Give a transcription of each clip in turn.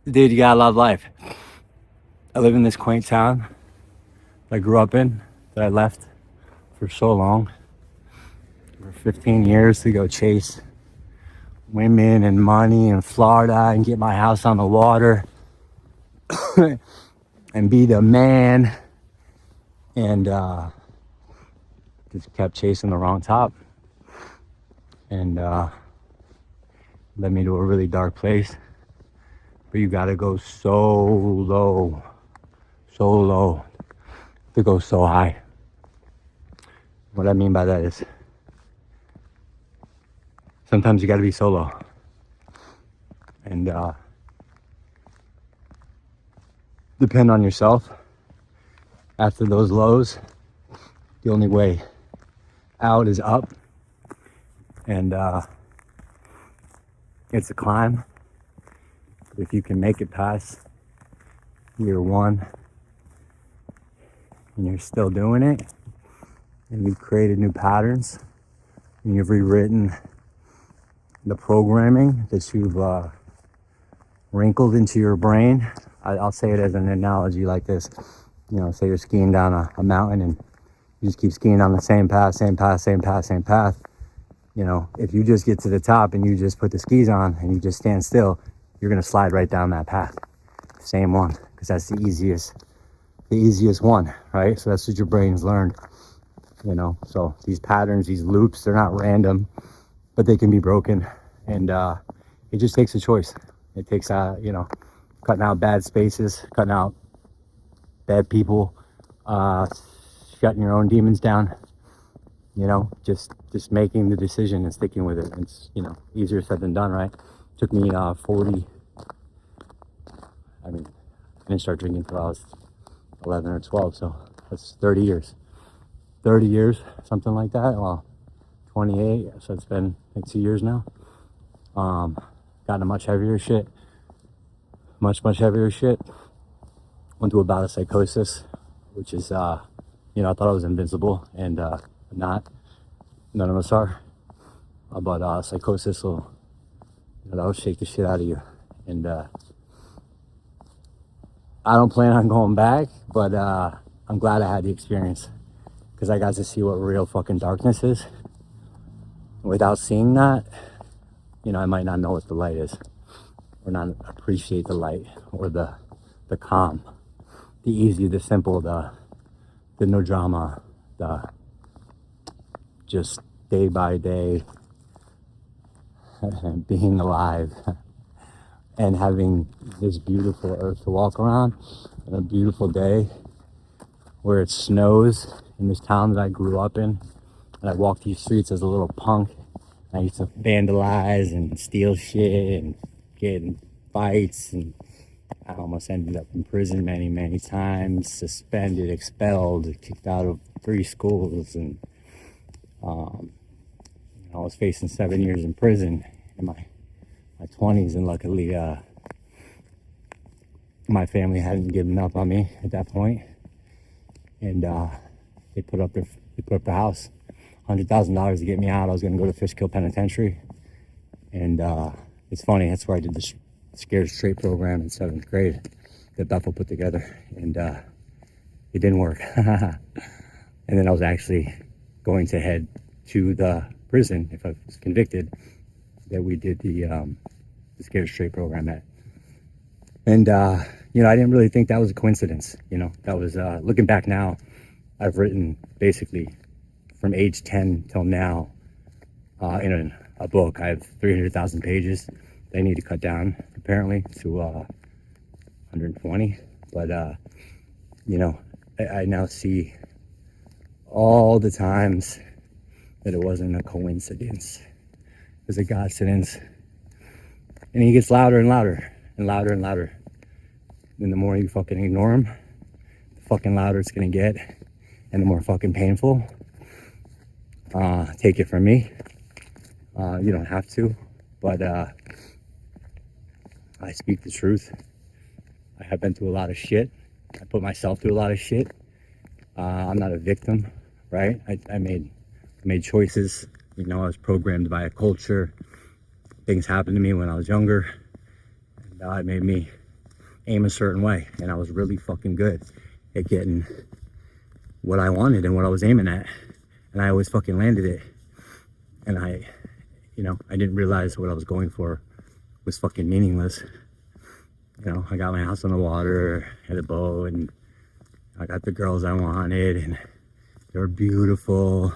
Dude, you gotta love life. I live in this quaint town that I grew up in, that I left for so long, for 15 years to go chase women and money in Florida and get my house on the water and be the man. And just kept chasing the wrong top. And led me to a really dark place. But you gotta go so low to go so high. What I mean by that is sometimes you gotta be solo. And depend on yourself. After those lows, the only way out is up. And it's a climb. But if you can make it past year one and you're still doing it, and you've created new patterns, and you've rewritten the programming that you've wrinkled into your brain. I'll say it as an analogy like this. You know, say you're skiing down a mountain and you just keep skiing on the same path. You know, if you just get to the top and you just put the skis on and you just stand still, you're gonna slide right down that path. Same one, because that's the easiest one, right? So that's what your brain's learned, you know. So these patterns, these loops, they're not random, but they can be broken. And it just takes a choice. It takes, you know, cutting out bad spaces, cutting out bad people, shutting your own demons down, you know, just making the decision and sticking with it. It's, you know, easier said than done, right? Took me 40, I mean, I didn't start drinking until I was 11 or 12, so that's 30 years. 30 years, something like that. Well, 28, so it's been like 2 years now. Gotten a much heavier shit. Much heavier shit. Went through a bout of psychosis, which is, you know, I thought I was invincible, and not. None of us are. But psychosis will, you know, that'll shake the shit out of you. And I don't plan on going back, but I'm glad I had the experience, because I got to see what real fucking darkness is. Without seeing that, you know, I might not know what the light is, or not appreciate the light, or the calm, the easy, the simple, the no drama, the just day by day being alive and having this beautiful earth to walk around, and a beautiful day where it snows in this town that I grew up in. And I walked these streets as a little punk. I used to vandalize and steal shit and get in fights, and I almost ended up in prison many times, suspended, expelled, kicked out of 3 schools, and I was facing 7 years in prison in my 20s, and luckily my family hadn't given up on me at that point, and they put up the house, $100,000 to get me out. I was going to go to Fishkill Penitentiary, and it's funny, that's where I did the Scared Straight program in 7th grade that Bethel put together, and it didn't work. And then I was actually going to head to the prison if I was convicted that we did the Scared Straight program at. And you know, I didn't really think that was a coincidence. You know, that was looking back now, I've written basically from age 10 till now in a book. I have 300,000 pages. They need to cut down apparently to 120. But you know, I now see all the times that it wasn't a coincidence. It was a godcidence. And he gets louder and louder and louder and louder. And the more you fucking ignore him, the fucking louder it's gonna get, and the more fucking painful. Take it from me. You don't have to, but I speak the truth. I have been through a lot of shit. I put myself through a lot of shit. I'm not a victim, right? I made choices. You know, I was programmed by a culture. Things happened to me when I was younger, and it made me aim a certain way, and I was really fucking good at getting what I wanted and what I was aiming at, and I always fucking landed it. And I didn't realize what I was going for was fucking meaningless. I got my house on the water, had a boat, and I got the girls I wanted, and they were beautiful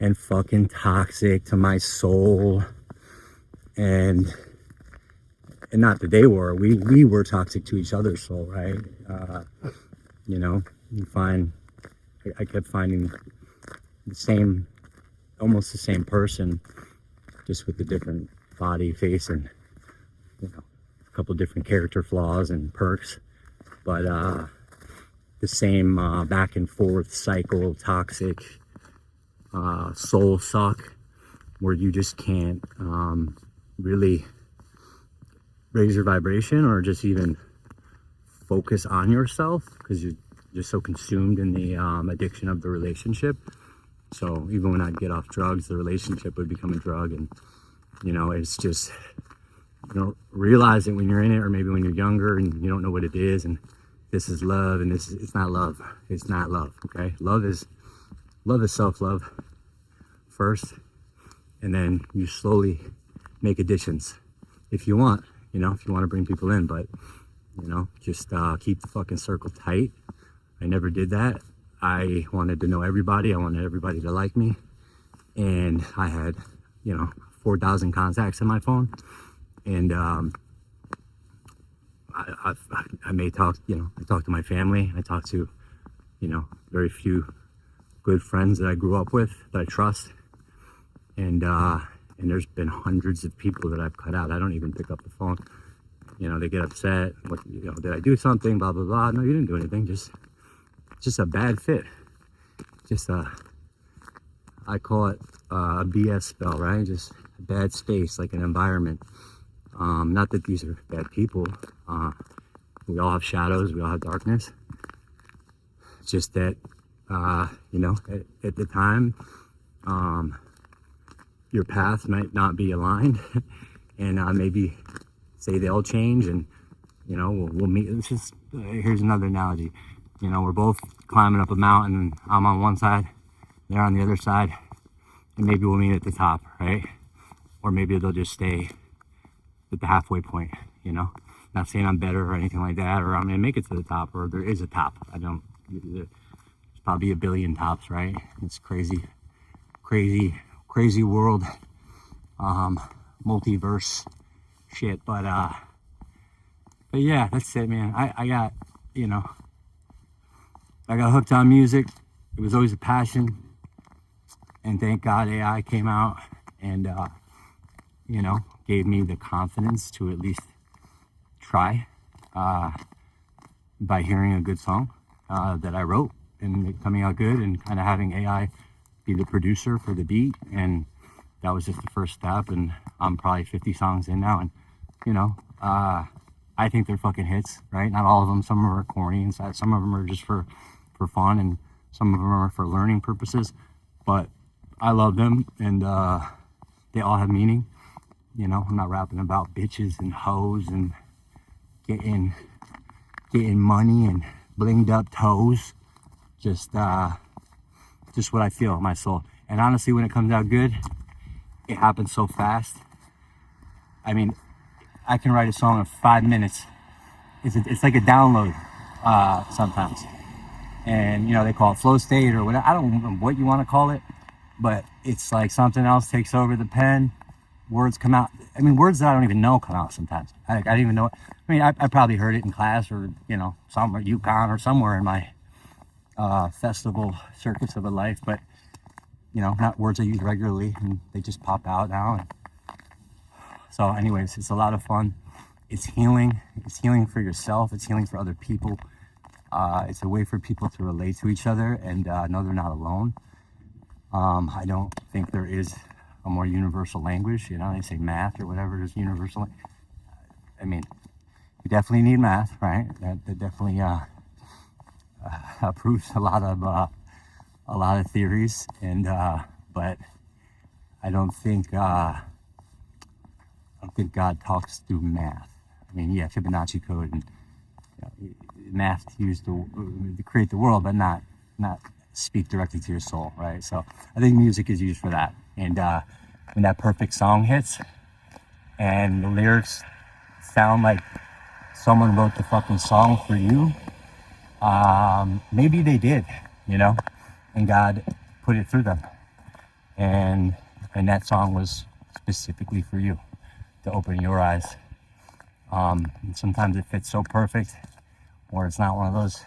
and fucking toxic to my soul. And not that they were, we were toxic to each other's soul, right? I kept finding almost the same person, just with a different body, face, and a couple different character flaws and perks, but the same back and forth cycle, toxic soul suck, where you just can't really raise your vibration or just even focus on yourself because you're just so consumed in the addiction of the relationship. So even when I'd get off drugs, the relationship would become a drug. And it's just, realize it when you're in it, or maybe when you're younger and you don't know what it is, and this is love, and it's not love. It's not love. Okay, love is self-love first, and then you slowly make additions if you want, if you want to bring people in, but just keep the fucking circle tight. I never did that. I wanted to know everybody. I wanted everybody to like me, and I had 4,000 contacts in my phone, and I may talk, I talk to my family. I talk to very few good friends that I grew up with that I trust, and there's been hundreds of people that I've cut out. I don't even pick up the phone. They get upset. Did I do something? Blah blah blah. No, you didn't do anything. Just a bad fit. I call it a BS spell, right? Just a bad space, like an environment. Not that these are bad people. We all have shadows. We all have darkness. It's just that, at the time, your paths might not be aligned, and maybe say they'll change, and we'll meet. Here's another analogy. We're both climbing up a mountain, and I'm on one side, they're on the other side, and maybe we'll meet at the top, right? Or maybe they'll just stay at the halfway point, Not saying I'm better or anything like that, or I'm gonna make it to the top, or there is a top. There's probably a billion tops, right? It's crazy world, multiverse shit, but yeah, that's it, man. I got hooked on music. It was always a passion, and thank God AI came out and gave me the confidence to at least try by hearing a good song that I wrote and it coming out good, and kind of having AI be the producer for the beat. And that was just the first step, and I'm probably 50 songs in now, and I think they're fucking hits, right? Not all of them. Some of them are corny, and some of them are just for fun, and some of them are for learning purposes, but I love them, and they all have meaning. I'm not rapping about bitches and hoes and getting money and blinged up toes. Just what I feel in my soul. And honestly, when it comes out good, it happens so fast. I mean, I can write a song in 5 minutes. It's like a download sometimes. And they call it flow state or whatever. I don't know what you want to call it, but it's like something else takes over the pen. Words come out. I mean, words that I don't even know come out sometimes. I didn't even know it. I mean, I probably heard it in class, or somewhere, UConn or somewhere in my festival circuits of a life, but not words I use regularly, and they just pop out now. And so anyways, it's a lot of fun. It's healing. It's healing for yourself. It's healing for other people. It's a way for people to relate to each other and know they're not alone. I don't think there is a more universal language. They say math or whatever is universal. I mean, we definitely need math, right? That definitely proves a lot of theories, and but I don't think God talks through math. I mean, yeah, Fibonacci code and Math to use to create the world, but not speak directly to your soul, right? So I think music is used for that. And when that perfect song hits and the lyrics sound like someone wrote the fucking song for you, maybe they did, you know, and God put it through them, and that song was specifically for you to open your eyes. And sometimes it fits so perfect, or it's not one of those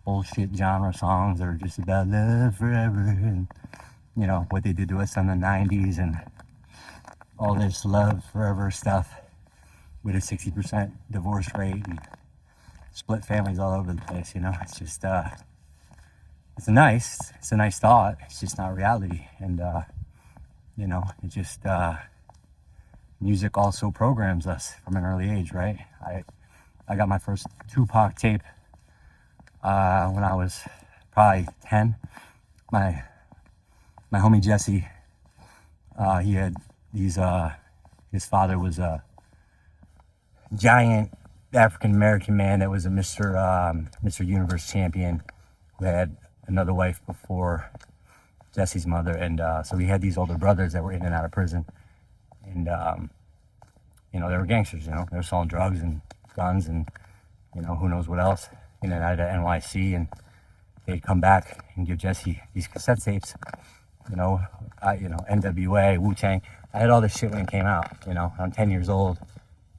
bullshit genre songs that are just about love forever, and you know what they did to us in the 90s and all this love forever stuff with a 60% divorce rate and split families all over the place. You know, it's just it's a nice thought. It's just not reality. And you know, it just music also programs us from an early age, right? I got my first Tupac tape when I was probably 10. My homie Jesse, he had these, his father was a giant African-American man that was a Mr. Universe champion who had another wife before Jesse's mother. And so he had these older brothers that were in and out of prison. And, you know, they were gangsters, you know, they were selling drugs and guns and, you know, who knows what else in and out of NYC. And they'd come back and give Jesse these cassette tapes, you know, NWA, Wu-Tang. I had all this shit when it came out, you know. I'm 10 years old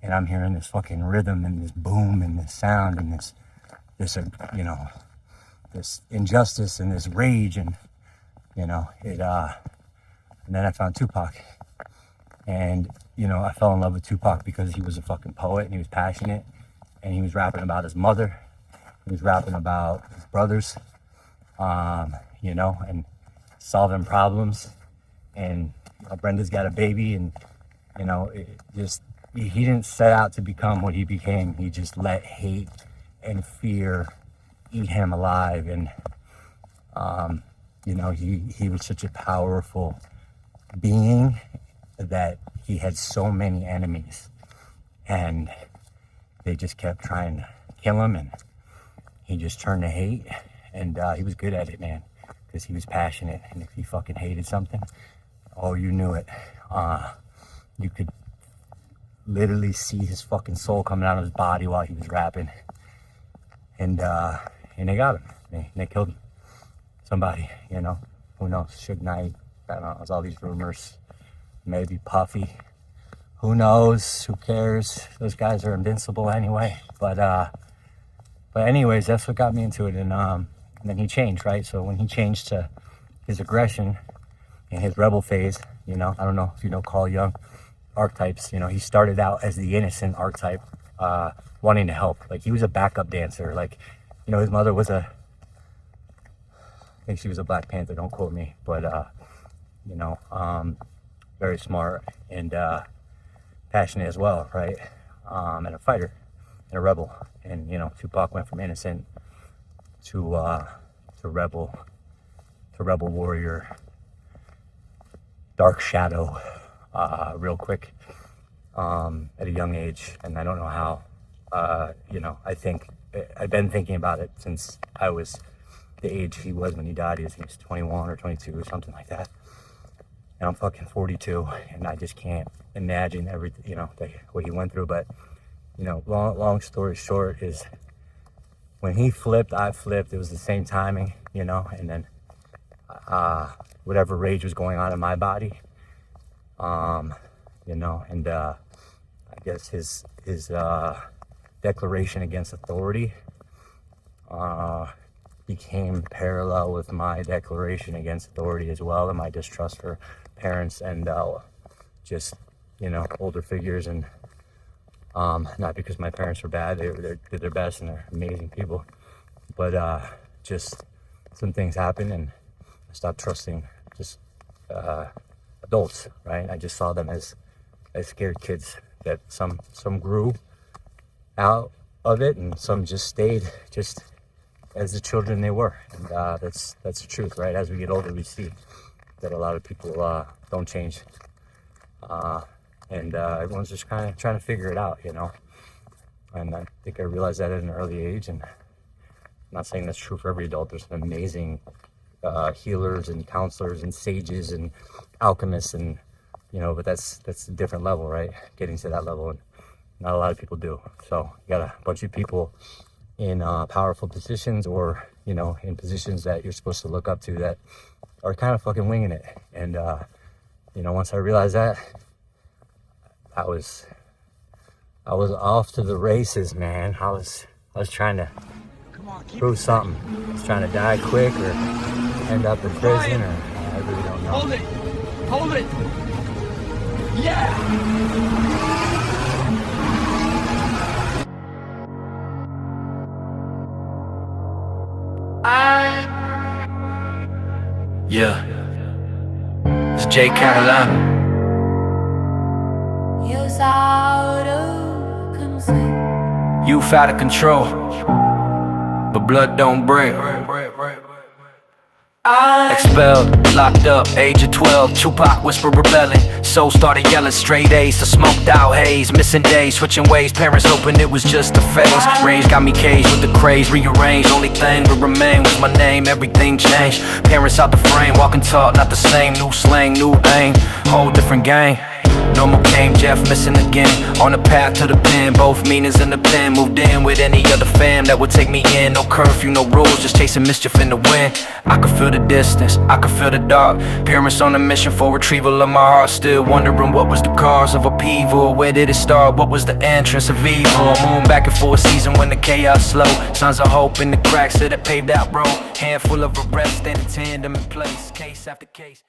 and I'm hearing this fucking rhythm and this boom and this sound and this you know, this injustice and this rage, and, you know, and then I found Tupac. And, you know, I fell in love with Tupac because he was a fucking poet and he was passionate and he was rapping about his mother. He was rapping about his brothers, you know, and solving problems. And you know, Brenda's got a baby, and, you know, he didn't set out to become what he became. He just let hate and fear eat him alive. And, you know, he was such a powerful being that he had so many enemies, and they just kept trying to kill him, and he just turned to hate. And he was good at it, man, because he was passionate. And if he fucking hated something, oh, you knew it. You could literally see his fucking soul coming out of his body while he was rapping. And they got him. They killed him. Somebody, you know, who knows? Suge Knight. I don't know. There's all these rumors. Maybe Puffy. Who knows? Who cares? Those guys are invincible anyway. But anyways, that's what got me into it. And then he changed, right? So when he changed to his aggression in his rebel phase, you know, I don't know if you know Carl Jung, archetypes. You know, he started out as the innocent archetype, wanting to help. Like, he was a backup dancer. Like, you know, his mother was I think she was a Black Panther, don't quote me, but you know, very smart and passionate as well, right? And a fighter and a rebel. And, you know, Tupac went from innocent to rebel warrior, dark shadow, real quick, at a young age. And I don't know how. You know, I think I've been thinking about it since I was the age he was when he died. He was 21 or 22 or something like that. And I'm fucking 42, and I just can't imagine everything, you know, what he went through. But, you know, long story short is, when he flipped, I flipped. It was the same timing, you know, and then whatever rage was going on in my body, you know, and I guess his declaration against authority became parallel with my declaration against authority as well, and my distrust for parents and just, you know, older figures. And not because my parents were bad, they did their best and they're amazing people, but just some things happened and I stopped trusting just adults, right? I just saw them as scared kids, that some grew out of it and some just stayed just as the children they were. And that's the truth, right? As we get older, we see that a lot of people don't change, and everyone's just kind of trying to figure it out, you know. And I think I realized that at an early age, and I'm not saying that's true for every adult. There's some amazing healers and counselors and sages and alchemists, and but that's a different level, right? Getting to that level, and not a lot of people do. So you got a bunch of people in powerful positions, or in positions that you're supposed to look up to, that are kind of fucking winging it. And once I realized that, I was off to the races, man. I was trying to prove something. I was trying to die quick or end up in prison, or I really don't know. Hold it. Yeah. Yeah, it's J. Catalano. Youth out of control, but blood don't break. Expelled, locked up, age of 12, Tupac whisper rebelling. Soul started yelling, straight A's to smoked out haze. Missing days, switching ways, parents hoping it was just a phase. Range got me caged with the craze, rearranged. Only thing that remained was my name, everything changed. Parents out the frame, walking tall, not the same. New slang, new aim, whole different game. Normal came, Jeff missing again. On the path to the pen, both meanings in the pen. Moved in with any other fam that would take me in. No curfew, no rules, just chasing mischief in the wind. I could feel the distance, I could feel the dark. Parents on a mission for retrieval of my heart. Still wondering what was the cause of upheaval. Where did it start, what was the entrance of evil? Moving back and forth season when the chaos slow. Signs of hope in the cracks of that paved out road. Handful of arrests standing tandem in place, case after case.